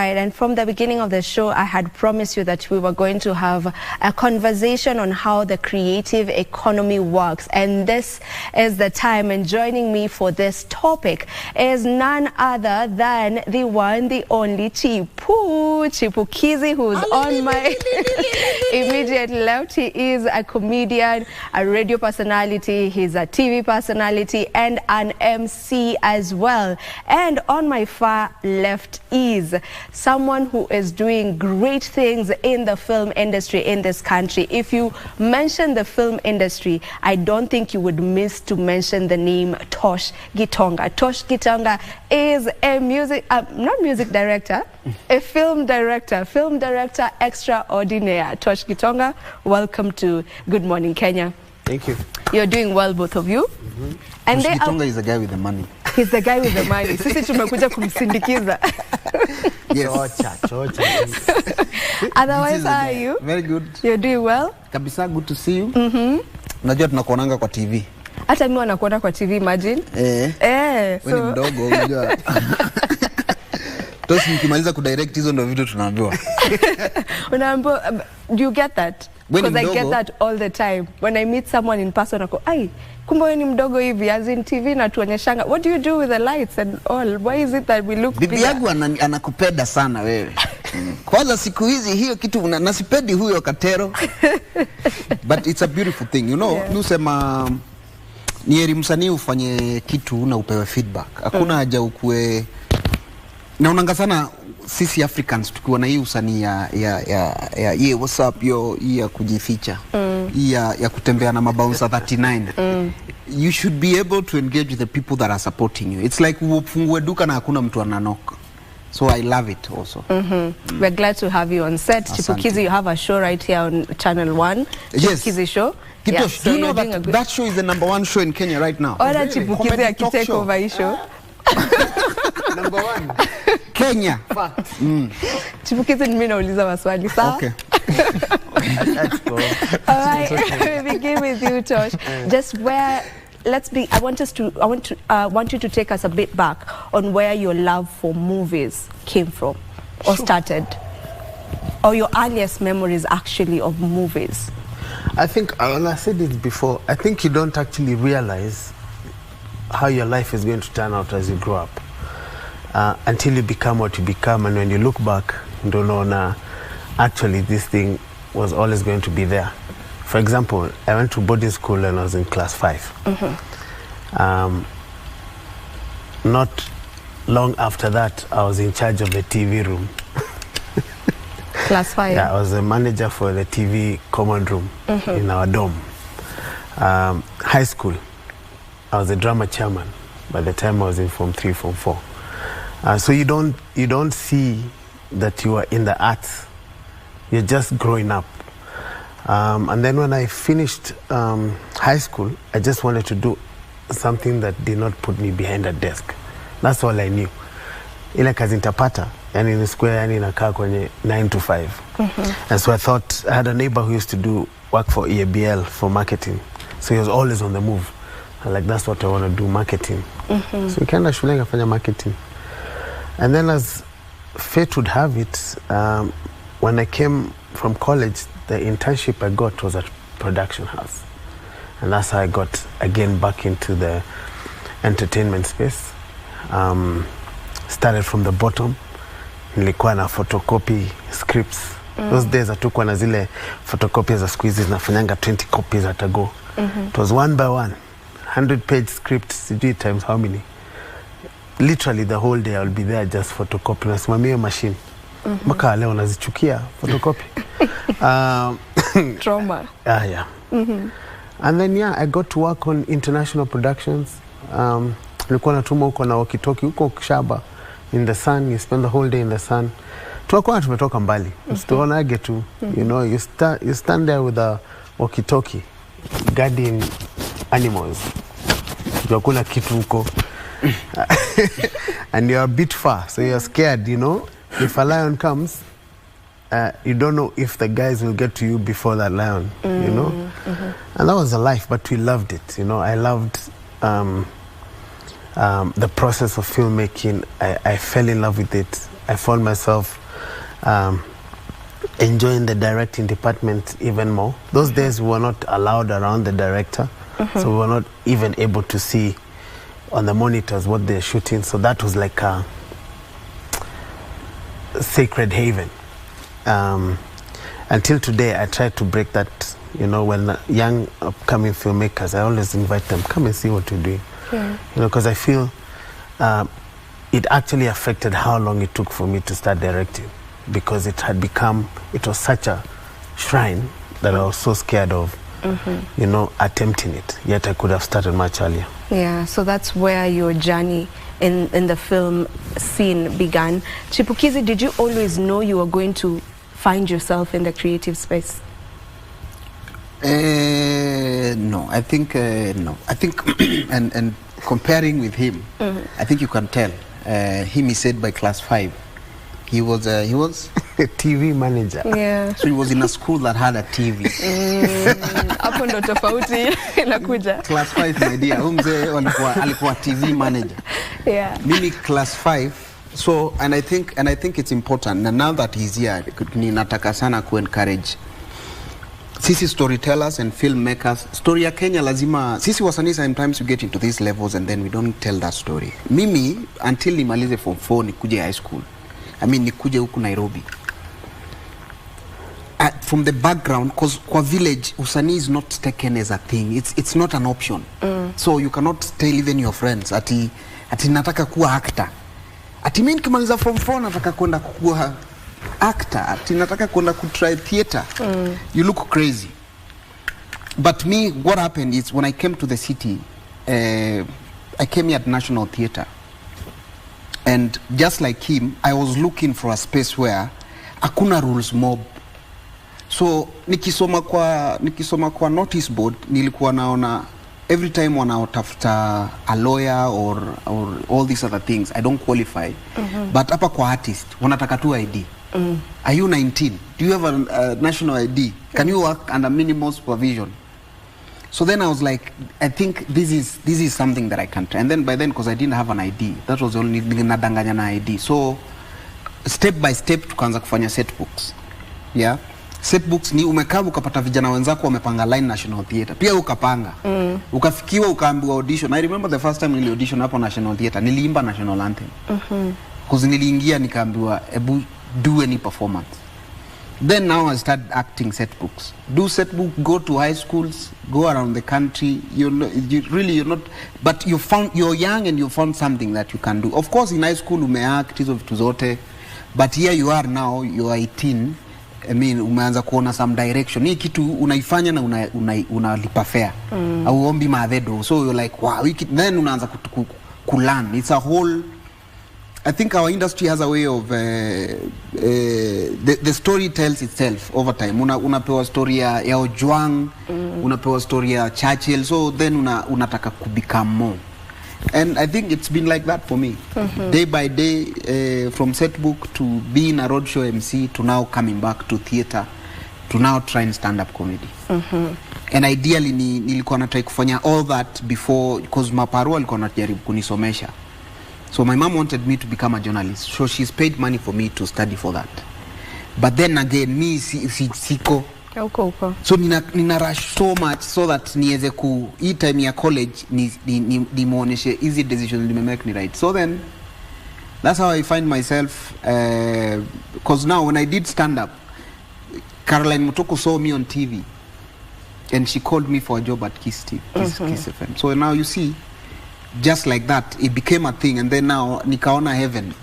right, and from the beginning of the show, I had promised you that we were going to have a conversation on how the creative economy works, and this is the time. And joining me for this topic is none other than the one, the only Chipukizi, who's on my immediate left. He is a comedian, a radio personality, he's a TV personality, and an MC as well. And on my far left is someone who is doing great things in the film industry in this country. If you mention the film industry, I don't think you would miss to mention the name Tosh Konga. Tosh Konga is a not music director, a film director extraordinaire. Tosh Konga, welcome to Good Morning Kenya. Thank you. You're doing well, both of you. And Tosh Konga is the guy with the money. He's the guy with the money. Sisi tumekuja kumsindikiza. Yes. Chocha. Otherwise, how are you? Very good. You're doing well? Kabisa, good to see you. Unajua tunakuonanga kwa TV. Hata mimi wanakuona kwa TV, imagine. Wewe ni mdogo, unajua. Toshi nikimaliza kudirect hizo ndio video tunaambiwa. Unaambiwa, do you get that? Because I get that all the time. When I meet someone in person, I go, "Ai, kumbe wewe ni mdogo hivi." As in TV na tuonyeshanga, what do you do with the lights and all? Why is it that we look Bibi yangu anakupenda sana wewe. Kwanza siku hizi hiyo kitu nasipendi huyo Katero. But it's a beautiful thing, you know. Nusema ni heri msanii ufanye kitu na upewe feedback. Hakuna haja ukue naonanga sana sisi Africans tukiwa na hii usanii ya what's up yo ya kujificha. Ya kutembea na mabouncer 39. You should be able to engage with the people that are supporting you. It's like ufungue duka na hakuna mtu ananoka. So I love it also. We're glad to have you on set. Chipukizi, you have a show right here on Channel 1. Yes. Chipukizi show. Yeah, so do you know that show is the #1 show in Kenya right now? Or that Chipukizi akitake over hii show. #1. Kenya. Chipukizi mimi nauliza maswali, sawa? Okay. All right, we begin with you, Tosh. Just where, I want you to take us a bit back on where your love for movies came from or started, or your earliest memories actually of movies. I think, and I said it before, I think you don't actually realize how your life is going to turn out as you grow up until you become what you become, and when you look back, you don't know now, actually this thing was always going to be there. For example, I went to boarding school when I was in class 5. Not long after that, I was in charge of the TV room. Class 5? Yeah, I was a manager for the TV common room in our dorm. High school, I was a drama chairman by the time I was in Form 3, Form 4. So you don't see that you are in the arts. You're just growing up. And then when I finished high school, I just wanted to do something that did not put me behind a desk. That's all I knew. Ile kazi nitapata, yani in square, yani inakaa kwenye 9 to 5. And so I thought, I had a neighbor who used to do work for EABL for marketing. So he was always on the move. I'm like, that's what I want to do, marketing. So nikaenda shule nikafanya marketing. And then as fate would have it, when I came from college, the internship I got was at production house. And that's how I got again back into the entertainment space. Started from the bottom. Nilikuwa na photocopy scripts. Those days hatukuwa na zile photocopy za siku hizi zinafanyanga 20 copies at a go. It was one by one. 100-page scripts, sijui times how many. Literally the whole day I'll be there just photocopy. Nasimamia machine. Mpaka leo nazichukia photocopy. Trauma. Yeah. And then I got to work on international productions. Nilikuwa natuma huko na walkie-talkie huko Kishaba in the sun. You spend the whole day in the sun. Tunakuwa tumetoka mbali. Usituonage tu. You know, you stand there with a walkie-talkie guarding animals. Kuna kitu huko. And you're a bit far, so you're scared, you know. If a lion comes, you don't know if the guys will get to you before that lion, you know. And that was a life, but we loved it, you know. I loved the process of filmmaking. I fell in love with it. I found myself enjoying the directing department even more. Those days we were not allowed around the director, so we were not even able to see on the monitors what they're shooting. So that was like a sacred haven. Until today, I try to break that. You know, when young upcoming filmmakers, I always invite them, come and see what we're doing. Yeah. You know, because I feel it actually affected how long it took for me to start directing, because it was such a shrine that I was so scared of, you know, attempting it. Yet I could have started much earlier. Yeah, so that's where your journey in the film scene began. Chipukizi, did you always know you were going to find yourself in the creative space? No, I think no. I think and comparing with him, I think you can tell. He said by class 5, he was a TV manager. Yeah. So he was in a school that had a TV. Hapo ndo tofauti inakuja. Class 5, my dear. Mzee alikuwa TV manager. Yeah. Mimi class 5. So and I think it's important. And now that he's here, ninataka sana ku encourage sisi storytellers and filmmakers. Story ya Kenya lazima sisi wasanii sometimes we get into these levels and then we don't tell that story. Mimi until nimalize form 4 nikuje high school. I mean nikuje huku Nairobi. From the background, cause kwa village usanii is not taken as a thing. It's not an option. So you cannot tell even your friends ati nataka kuwa actor. Ati mimi nikimaliza form 4 nataka kwenda kuwa actor. Ati nataka kwenda ku try theater. You look crazy. But me, what happened is when I came to the city, I came here at National Theatre. And just like him, I was looking for a space where hakuna rules mob. So nikisoma kwa notice board nilikuwa naona every time wanaotafuta a lawyer or all these other things, I don't qualify. But hapa kwa artist wanataka tu ID. Are you 19? Do you have a national ID? Can you work under minimal supervision? So then I was like, I think this is something that I can try. And then by then, because I didn't have an ID, that was only nadanganya na ID. So step by step tukaanza kufanya set books. Yeah. Set books ni umekaa ukapata vijana wenzako wamepanga line National Theatre. Pia ukapanga. Ukafikiwa ukaambiwa audition. I remember the first time nili audition hapo National Theatre, niliimba national anthem. Because niliingia nikaambiwa ebu do any performance. Then now I started acting set books. Do set book, go to high schools, go around the country. You're not, but you're young and you found something that you can do. Of course in high school umeact hizo vitu zote, but here you are now, you are 18. I mean umeanza kuona some direction. Hii kitu unaifanya na unalipa fare. Au ombi maadhedo. So you're like wow, then unaanza kulearn. It's a whole, I think our industry has a way of the story tells itself over time. Unapewa story ya Ojwang, unapewa story ya Churchill, so then unataka ku become more. And I think it's been like that for me. Day by day, from set book to being a roadshow MC to now coming back to theater to now trying stand-up comedy. And ideally nilikuwa nataka kufanya all that before, because maparu alikuwa anajaribu kunisomesha. So my mom wanted me to become a journalist. So she's paid money for me to study for that. But then again, me siko. So nina rush so much so that niweze ku hii time ya college ni muoneshe easy decisions nimemake ni right. So then that's how I find myself, because now when I did stand up, Caroline Mutoko saw me on TV and she called me for a job at Kiss FM. So now you see, just like that, it became a thing, and then now nikaona heaven.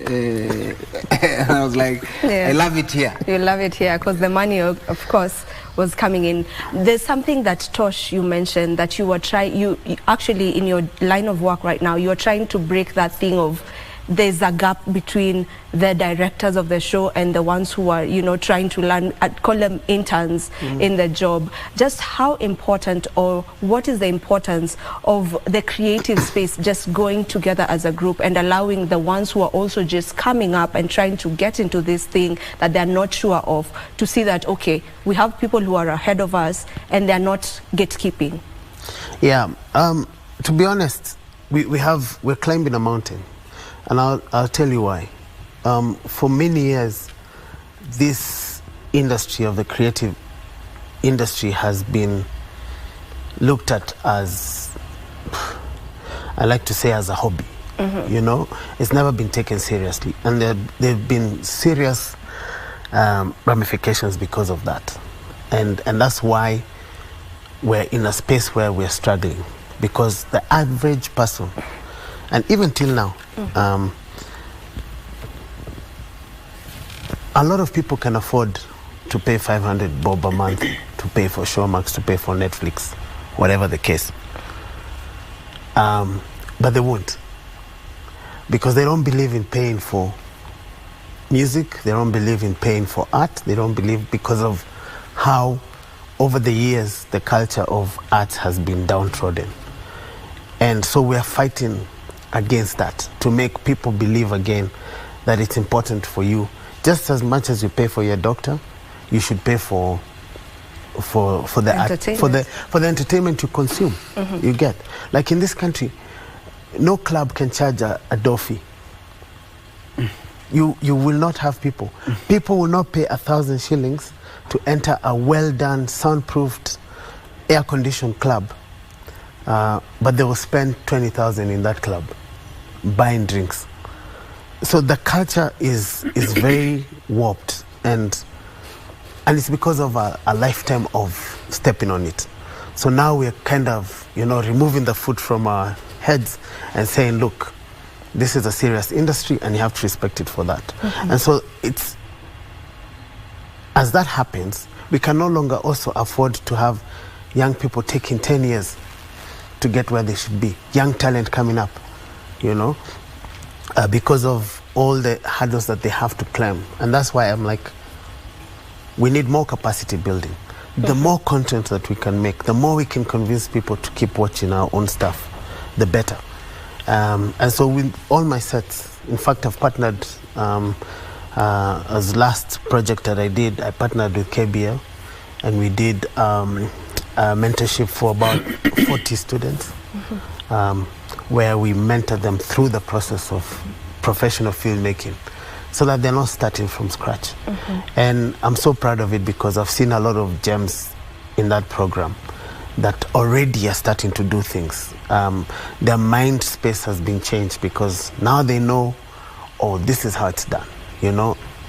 And I was like, yeah. I love it here. You love it here because the money, of course, was coming in. There's something that Tosh, you mentioned that you were you actually in your line of work right now, you are trying to break that thing of there's a gap between the directors of the show and the ones who are, you know, trying to learn, call them interns in the job. Just how important, or what is the importance of the creative space just going together as a group and allowing the ones who are also just coming up and trying to get into this thing that they're not sure of to see that, okay, we have people who are ahead of us and they're not gatekeeping? Yeah, to be honest, we're climbing a mountain, and I'll tell you why. For many years, this industry of the creative industry has been looked at as, I like to say, as a hobby. You know, it's never been taken seriously, and there've been serious ramifications because of that, and that's why we're in a space where we're struggling, because the average person, and even till now, a lot of people can afford to pay 500 bob a month to pay for Showmax, to pay for Netflix, whatever the case. But they won't, because they don't believe in paying for music, they don't believe in paying for art, they don't believe, because of how over the years the culture of art has been downtrodden. And so we are fighting against that, to make people believe again that it's important for you, just as much as you pay for your doctor, you should pay for the art, for the entertainment you consume. You get, like in this country, no club can charge a door fee. You will not have people. People will not pay 1,000 shillings to enter a well-done, soundproofed, air-conditioned club, but they will spend 20,000 in that club buying drinks. So the culture is very warped, and it's because of a lifetime of stepping on it. So now we're kind of, removing the foot from our heads and saying, look, this is a serious industry and you have to respect it for that. And so it's, as that happens, we can no longer also afford to have young people taking 10 years to get where they should be. Young talent coming up, because of all the hurdles that they have to climb. And that's why I'm like, we need more capacity building. The more content that we can make, the more we can convince people to keep watching our own stuff, the better. And so with all my sets, in fact, I've partnered, as last project that I did, I partnered with KBL, and we did a mentorship for about 40 students, where we mentor them through the process of professional filmmaking, so that they're not starting from scratch. And I'm so proud of it, because I've seen a lot of gems in that program that already are starting to do things. Their mind space has been changed, because now they know, oh, this is how it's done.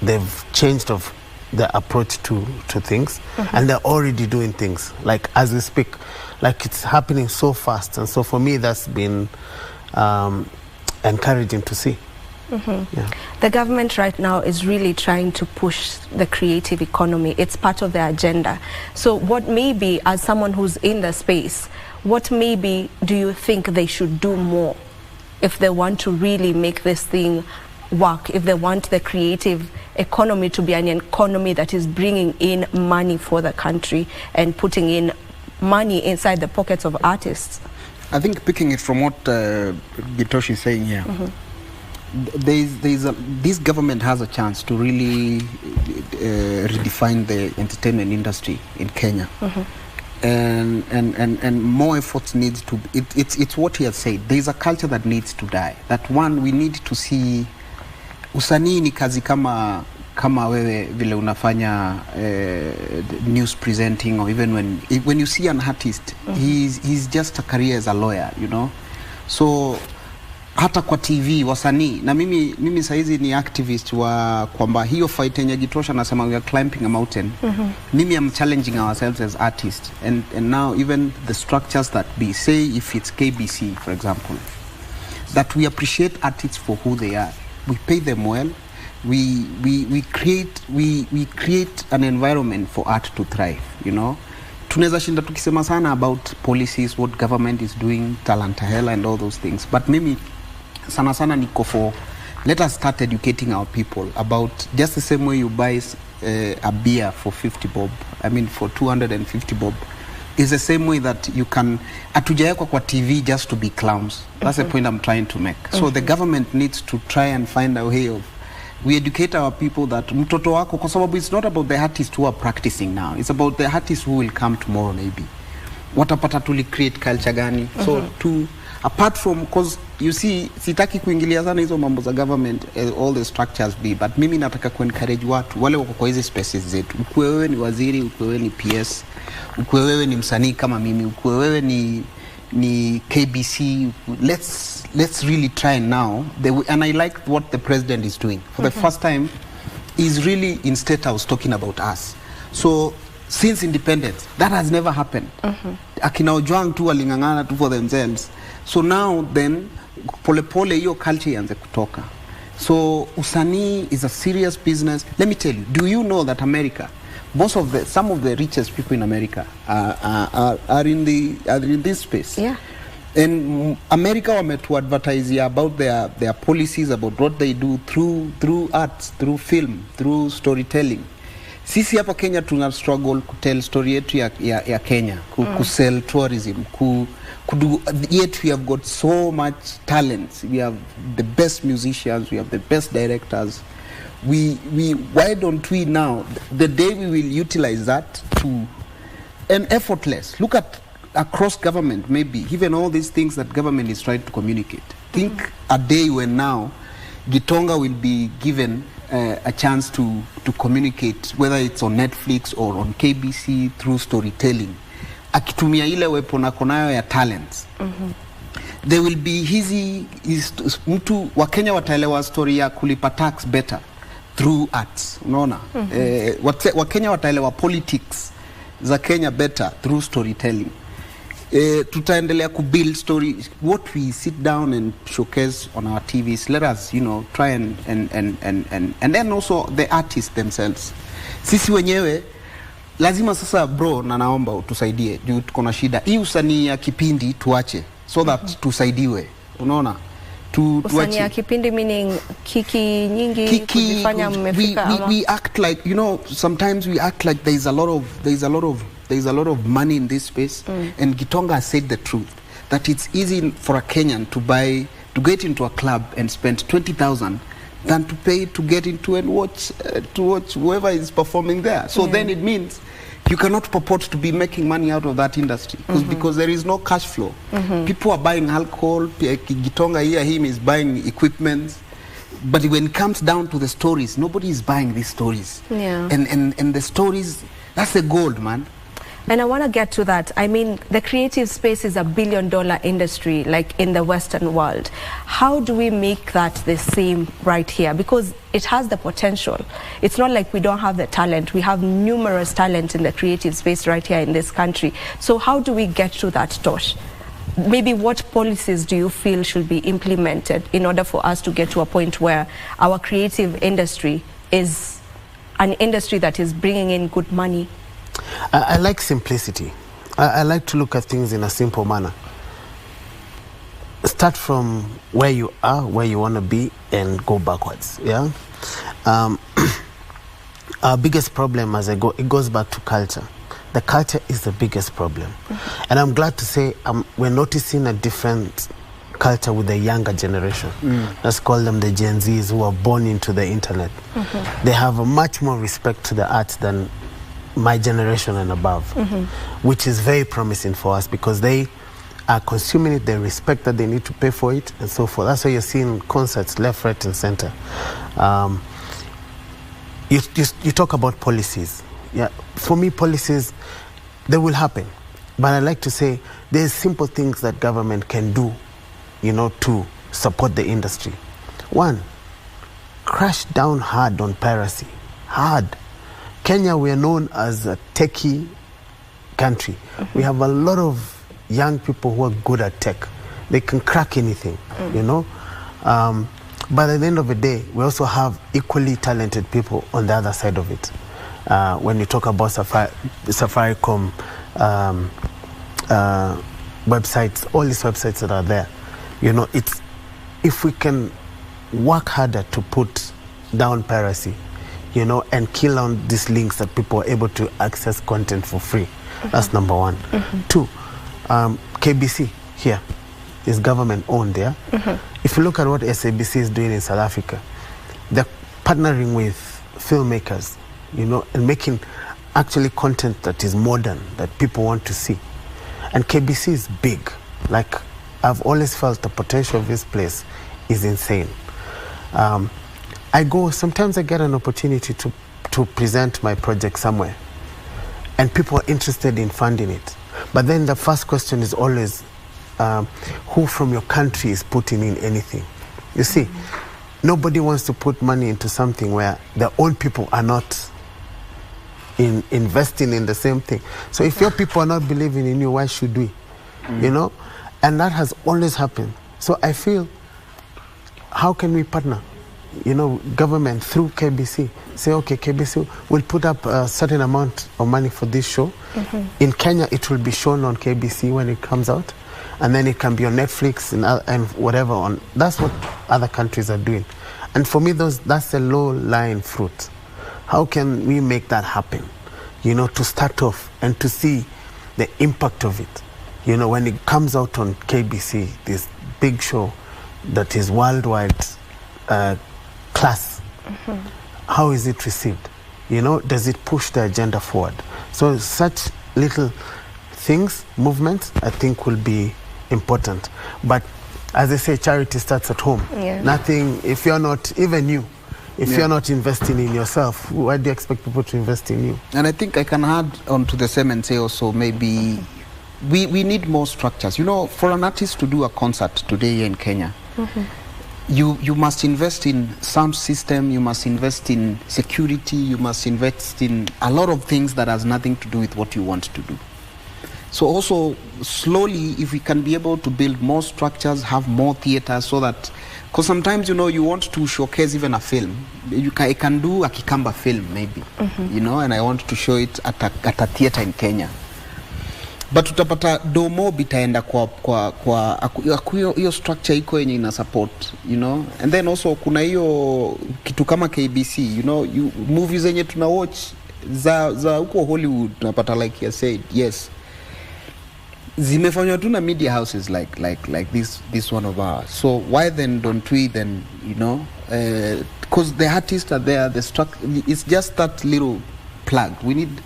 They've changed of the approach to things, and they're already doing things, like as we speak, like it's happening so fast. And so for me, that's been encouraging to see. Yeah. The government right now is really trying to push the creative economy. It's part of their agenda. So what maybe, as someone who's in the space, what maybe do you think they should do more if they want to really make this thing work, if they want the creative economy to be an economy that is bringing in money for the country and putting in money inside the pockets of artists? I think picking it from what Gitosh is saying here, this government has a chance to really redefine the entertainment industry in Kenya, and more efforts needs to. It's what he has said. There is a culture that needs to die. That one, we need to see. Usanii ni kazi kama wewe vile unafanya news presenting, or even when you see an artist, he's just a career as a lawyer, So hata kwa TV wasanii, na mimi saizi ni activist wa kwamba hiyo fight yenye Gitosha nasema we are climbing a mountain. Mimi am challenging ourselves as artists, and now even the structures that be, say if it's KBC for example, that we appreciate artists for who they are. We pay them well. We create an environment for art to thrive, Tunaweza shinda tukisema sana about policies, what government is doing, talanta hela and all those things. But mimi sana niko for, let us start educating our people about just the same way you buy a beer for 50 bob, for 250 bob, is the same way that you can, atujawekwa kwa TV just to be clowns. That's the point I'm trying to make. So the government needs to try and find a way of, we educate our people that mtoto wako, kwa sababu it's not about the artists who are practicing now, it's about the artists who will come tomorrow maybe. Watapata tuli create culture gani? So apart from, because you see, sitaki kuingilia sana hizo mambo za government, all the structures be, but mimi nataka ku-encourage watu wale wako kwa hizi spaces zetu. Ukuwe wewe ni waziri, ukuwe wewe ni PS, ukuwe wewe ni msanii kama mimi, ukuwe wewe ni KBC, let's really try now. And I like what the president is doing. For the first time, he's really in State House talking about us. So since independence, that has never happened. Akina Ojwang tu walingangana tu for themselves. So now then, pole pole hiyo culture ianze kutoka. So usanii is a serious business. Let me tell you, do you know that America, some of the richest people in America are in this space? Yeah. And America wame to advertise about their policies, about what they do through arts, through film, through storytelling. Sisi hapa Kenya tuna struggle kutell story yetu ya Kenya, kusell tourism, yet we have got so much talents. We have the best musicians, we have the best directors. Why don't we now, the day we will utilize that to, and effortless, look at across government, maybe even all these things that government is trying to communicate. Think a day when now Gitonga will be given a chance to communicate, whether it's on Netflix or on KBC, through storytelling. Akitumia ile weapon akonayo ya talents. There will be mtu wa Kenya wataelewa story ya kulipa tax better through arts. Unaona? Wa Kenya wataelewa politics za Kenya better through storytelling. Tutaendelea ku build story, what we sit down and showcase on our TVs. Let us, try and then also the artists themselves. Sisi wenyewe lazima sasa bro, na naomba utusaidie juu tuko na shida. Hii usanii ya kipindi tuache so that tusaidiwe. Unaona? Usanii ya kipindi meaning kiki nyingi kujifanya mmefika. We act like, sometimes we act like there's a lot of money in this space, and Gitonga has said the truth that it's easy for a Kenyan to get into a club and spend 20,000 than to pay to get into and watch whoever is performing there. So then it means you cannot purport to be making money out of that industry because there is no cash flow. People are buying alcohol. Gitonga here, him is buying equipment. But when it comes down to the stories, nobody is buying these stories. Yeah. And the stories, that's the gold, man. And I want to get to that. I mean, the creative space is $1 billion industry, like in the Western world. How do we make that the same right here? Because it has the potential. It's not like we don't have the talent. We have numerous talent in the creative space right here in this country. So how do we get to that, Tosh? Maybe what policies do you feel should be implemented in order for us to get to a point where our creative industry is an industry that is bringing in good money? I like simplicity. I like to look at things in a simple manner. Start from where you are, where you want to be, and go backwards. Yeah. Our biggest problem it goes back to culture. The culture is the biggest problem. And I'm glad to say we're noticing a different culture with the younger generation. Let's call them the Gen Zs who are born into the internet. They have a much more respect to the arts than my generation and above, which is very promising for us because they are consuming it, they respect that they need to pay for it, and so forth. That's why you're seeing concerts left, right, and center. You talk about policies. Yeah, for me, policies, they will happen. But I like to say there's simple things that government can do, to support the industry. One, crash down hard on piracy. Hard. Kenya, we are known as a techie country. We have a lot of young people who are good at tech. They can crack anything, But at the end of the day, we also have equally talented people on the other side of it. When you talk about Safaricom websites, all these websites that are there, if we can work harder to put down piracy, and kill on these links that people are able to access content for free. That's number one. Two, KBC here is government owned there. If you look at what SABC is doing in South Africa, they're partnering with filmmakers, and making actually content that is modern, that people want to see. And KBC is big. Like, I've always felt the potential of this place is insane. Sometimes I get an opportunity to present my project somewhere, and people are interested in funding it. But then the first question is always, who from your country is putting in anything? You see, nobody wants to put money into something where their own people are not investing in the same thing. So if your people are not believing in you, why should we? You know? And that has always happened. So I feel, how can we partner? You know, government through KBC, say, okay, KBC will put up a certain amount of money for this show. In Kenya, it will be shown on KBC when it comes out, and then it can be on Netflix and whatever. That's what other countries are doing. And for me, that's a low-lying fruit. How can we make that happen? You know, to start off and to see the impact of it. You know, when it comes out on KBC, this big show that is worldwide class, how is it received? You know, does it push the agenda forward? So such little things, movements, I think will be important. But as I say, charity starts at home. Nothing, if you're not, even you, if you're not investing in yourself, why do you expect people to invest in you? And I think I can add on to the same and say also maybe we need more structures. You know, for an artist to do a concert today here in Kenya, you must invest in sound system, you must invest in security, you must invest in a lot of things that has nothing to do with what you want to do. So also, slowly, if we can be able to build more structures, have more theaters, so that, because sometimes, you know, you want to showcase even a film. I can do a Kikamba film, maybe, you know, and I want to show it at a theater in Kenya. But utapata domo bitaenda kwa hiyo structure iko yenye ina support, you know. And then also kuna hiyo kitu kama KBC, you know, movies zenye tuna watch za huko Hollywood tunapata, like you said, yes, zimefanywa tu na media houses like this one of ours. So why then don't we then, you know, because the artists are there, it's just that little plug. We need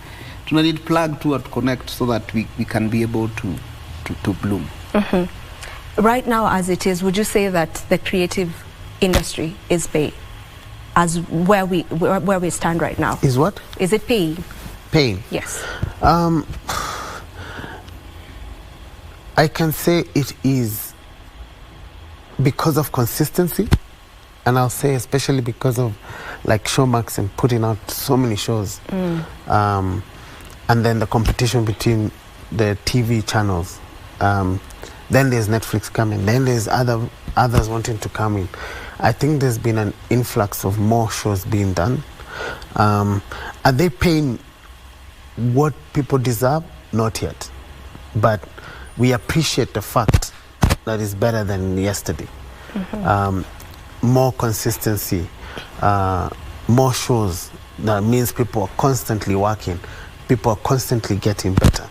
plug to connect so that we can be able to bloom. Right now, as it is, would you say that the creative industry is paying? As where we stand right now, is what? Is it paying? Paying? Yes. I can say it is because of consistency, and I'll say especially because of like Showmax and putting out so many shows, and then the competition between the TV channels. Then there's Netflix coming. Then there's others wanting to come in. I think there's been an influx of more shows being done. Are they paying what people deserve? Not yet, but we appreciate the fact that it's better than yesterday. More consistency, more shows. That means people are constantly working. People are constantly getting better.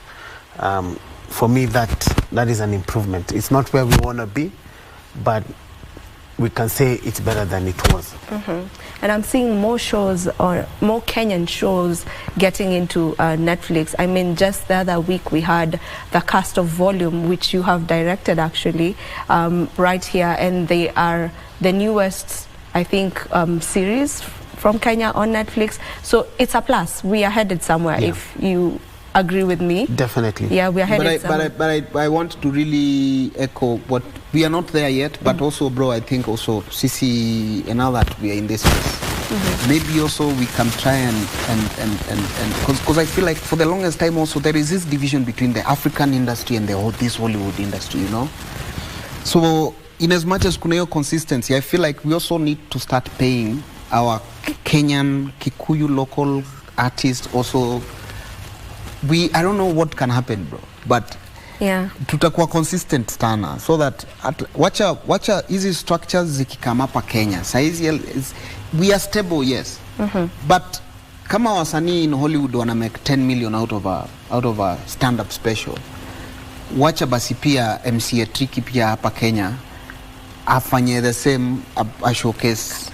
For me, that is an improvement. It's not where we want to be, but we can say it's better than it was. And I'm seeing more shows, or more Kenyan shows, getting into Netflix. I mean, just the other week we had the cast of Volume, which you have directed actually, right here, and they are the newest, I think, series from Kenya on Netflix. So it's a plus. We are headed somewhere, if you agree with me. Definitely. Yeah, we are headed somewhere. But I want to really echo what we are not there yet, but also, bro, I think also Sisi and all that we are in this space. Maybe also we can try and because I feel like for the longest time also there is this division between the African industry and this Hollywood industry, you know. So in as much as kuna hiyo consistency, I feel like we also need to start paying our Kenyan Kikuyu local artists also. I don't know what can happen, bro, but tutakuwa consistent sana, so that wacha hizi structures zikikama hapa Kenya saizi we are stable, yes, but kama wasanii in Hollywood wana make 10 million out of a stand-up special, wacha basi pia MCA Tricky pia hapa Kenya afanye the same, a showcase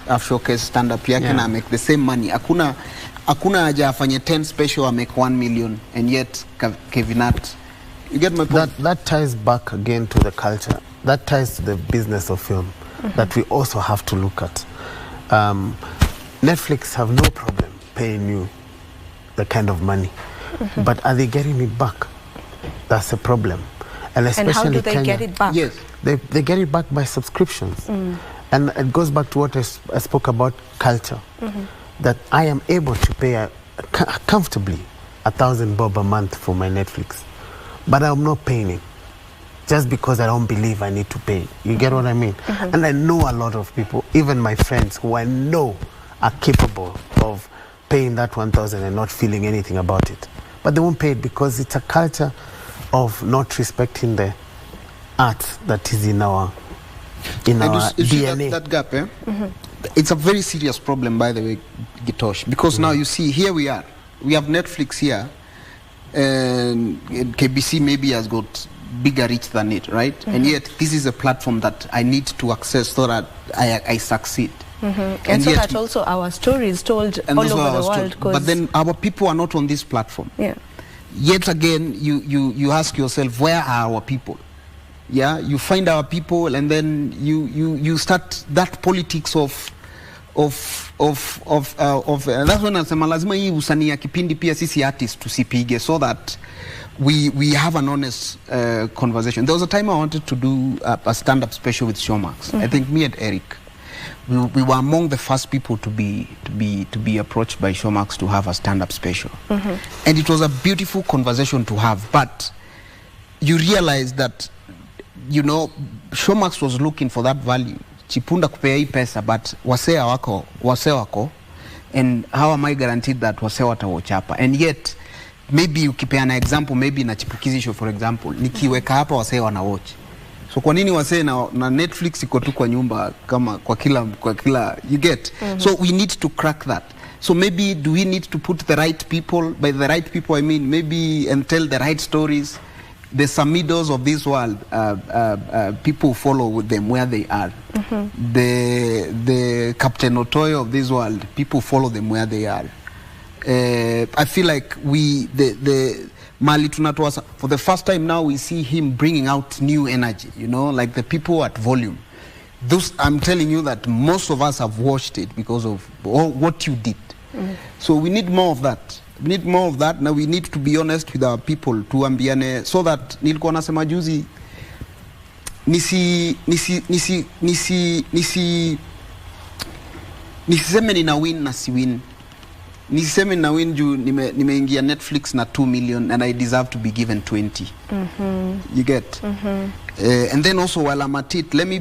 stand-up yake na make the same money. Hakuna haja afanye 10 special, make 1 million, and yet Kevin Hart You get my point? That ties back again to the culture. That ties to the business of film that we also have to look at. Netflix have no problem paying you the kind of money, but are they getting it back? That's a problem. And especially how do they Kenya, get it back? Yes. They get it back by subscriptions. And it goes back to what I spoke about culture. That I am able to pay comfortably 1,000 bob a month for my Netflix. But I'm not paying it just because I don't believe I need to pay. You get what I mean? And I know a lot of people, even my friends who I know are capable of paying that 1,000 and not feeling anything about it. But they won't pay it because it's a culture of not respecting the art that is in our DNA. That gap, eh? It's a very serious problem, by the way, Tosh, because now you see, here we are. We have Netflix here, and KBC maybe has got bigger reach than it, right? And yet, this is a platform that I need to access so that I succeed. And so that also our story is told all over the world. But then our people are not on this platform. Yeah. Yet again, you ask yourself, where are our people? Yeah, you find our people, and then you start that politics of that's when nasema lazima hii usanii ya kipindi pia sisi artists tusipige, so that we have an honest conversation. There was a time I wanted to do a stand-up special with Showmax. I think me and Eric, we were among the first people to be approached by Showmax to have a stand-up special. And it was a beautiful conversation to have, but you realize that, you know, Showmax was looking for that value. Chipunda kupea hii pesa, but wase wako, and how am I guaranteed that wase watawatch hapa? And yet, maybe ukipea na example, maybe na Chipukizi show for example, nikiweka hapa wase wana watch. So kwa nini wase na Netflix iko tu kwa nyumba kama kwa kila you get? So we need to crack that. So maybe do we need to put the right people, by the right people I mean maybe, and tell the right stories. The Samidos of this world, people follow them where they are. The Captain Otoyo of this world, people follow them where they are. I feel like the Mali Tunatuasa, for the first time now we see him bringing out new energy, you know, like the people at Volume. Those, I'm telling you that most of us have watched it because of what you did. So we need more of that. We need more of that. Now we need to be honest with our people, tuambiane, so that nilikuwa nasema juzi nisiseme nina win na si win. Nisiseme nina win juu nimeingia Netflix na 2 million and I deserve to be given 20. You get? And then also while I'm at it, let me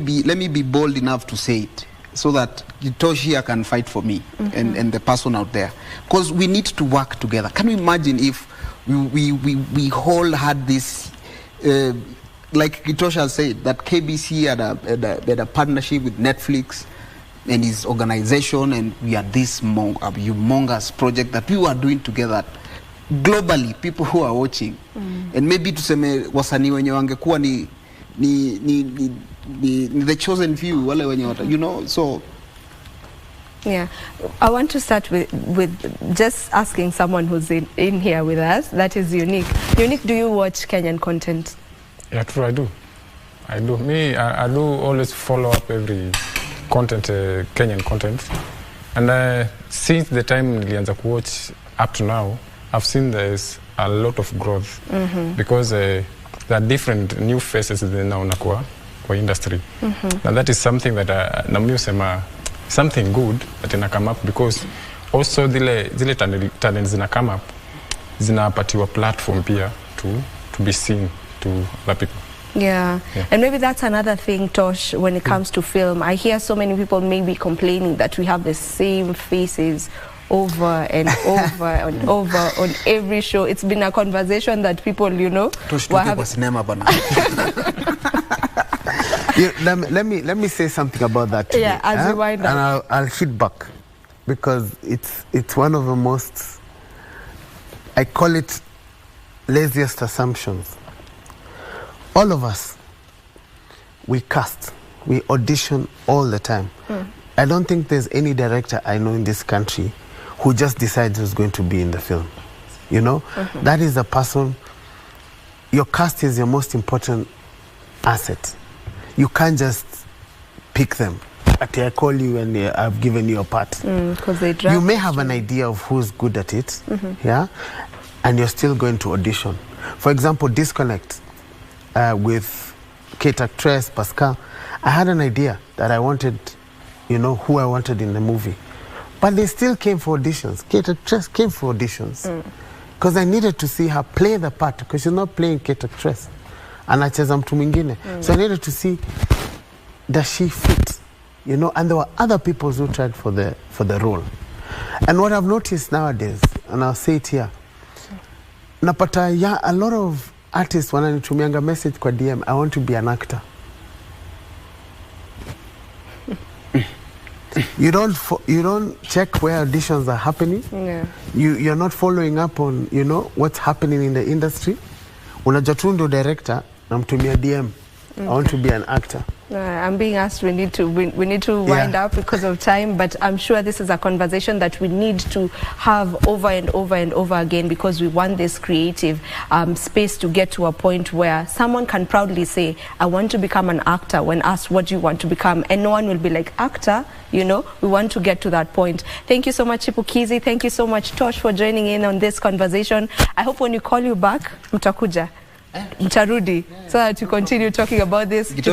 be bold enough to say it, so that Tosh here can fight for me and the person out there. Because we need to work together. Can you imagine if we all had this, like Tosh has said, that KBC had a partnership with Netflix and his organization, and we had this humongous project that we were doing together globally, people who are watching. And maybe tuseme wasanii wenye wangekuwa ni the chosen few, wale wenye wata, you know, so. Yeah, I want to start with just asking someone who's in here with us. That is Unique. Unique, do you watch Kenyan content? Yeah, true, I do. Me, I do always follow up every content, Kenyan content. And since the time nilianza kuwatch up to now, I've seen there's a lot of growth. Because there are different new faces now kwa industry. And that is something that namni usema something good that ina come up, because also zile talents zina come up, zinapatiwa platform pia to be seen to other people. Yeah. And maybe that's another thing, Tosh, when it comes to film. I hear so many people maybe complaining that we have the same faces over and over and over on every show. It's been a conversation that people, you know, let me say something about that today. Yeah, as we wind up. And I'll hit back, because it's one of the most, I call it laziest assumptions. All of us, we cast, we audition all the time. I don't think there's any director I know in this country who just decides who's going to be in the film. You know, that is a person your cast is your most important asset. You can't just pick them. I call you and I've given you a part. You may have an idea of who's good at it, yeah, and you're still going to audition. For example, Disconnect with Kate Actress, Pascal. I had an idea that I wanted, you know, who I wanted in the movie. But they still came for auditions. Kate Actress came for auditions. Because I needed to see her play the part, because she's not playing Kate Actress. Anacheza mtu mwingine. So I needed to see, does she fit? You know, and there were other people who tried for the role. And what I've noticed nowadays, and I'll say it here, napata a lot of artists wananitumianga message kwa DM, I want to be an actor. You don't check where auditions are happening. Yeah. You're not following up on, you know, what's happening in the industry. Unajua tu ndo director namtumia DM. I want to be an actor. I'm being asked, we need to wind up because of time, but I'm sure this is a conversation that we need to have over and over and over again, because we want this creative space to get to a point where someone can proudly say, I want to become an actor, when asked what do you want to become, and no one will be like, actor, you know. We want to get to that point. Thank you so much, Chipukizi. Thank you so much, Tosh, for joining in on this conversation. I hope when you call you back, mtakuja. Mtarudi, so that you continue talking about this. Thank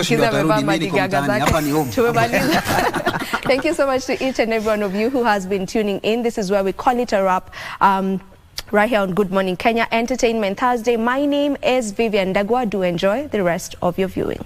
you so much to each and every one of you who has been tuning in. This is where we call it a wrap. Right here on Good Morning Kenya Entertainment Thursday. My name is Vivian Dagwa. Do enjoy the rest of your viewing.